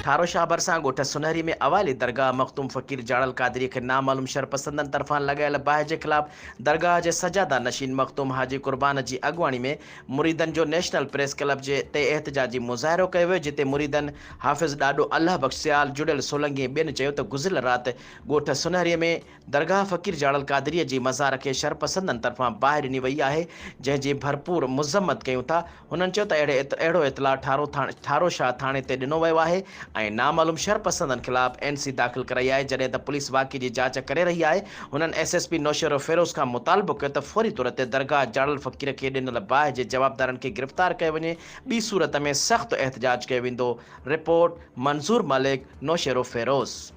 ठारो शाह भरसां ॻोठ सुनहरी में अवाली दरगाह मखतूम फ़कीर जाड़ल क़ादरी खे नामालूम शरपसंदनि तरफ़ां लॻायल बाहि जे ख़िलाफ़ दरगाह जे सजादा नशीन मखतूम हाजी कुर्बान जी अॻुवाणी में मुरीदनि जो नेशनल प्रेस क्लब जे ते एहतजाजी मुज़ाहिरो कयो वियो, जिते मुरीदनि हाफ़िज़ ॾाॾो अल्लाह बख़्शियाल जुड़ियल सोलंगी ॿियनि चयो त गुज़िरियल राति ॻोठ सुनहरीअ में दरगाह फ़कीर जाड़ल क़ादरीअ जी मज़ार खे शरपसंदनि तरफ़ां बाहि ॾिनी वई आहे, जंहिंजी भरपूर मुज़म्मत कयूं था। हुननि चयो त अहिड़ो इतला ठारो शाह थाणे ते ॾिनो वियो आहे ऐं नामालूम शरपसंदनि ख़िलाफ़ NC दाख़िल कराई आहे। जॾहिं त पुलिस वाक़े जी जांच करे रही आहे। हुननि SSP नौशेरो फ़िरोज़ खां मुतालबो कयो त फौरी तौर ते दरगाह जाड़ल फ़कीर खे ॾिनल बाहि जे जवाबदारनि खे गिरफ़्तार कयो वञे, ॿी सूरत में सख़्तु एहतजाज कयो वेंदो। रिपोर्ट मंज़ूर मलिक, नौशेरो फ़िरोज़।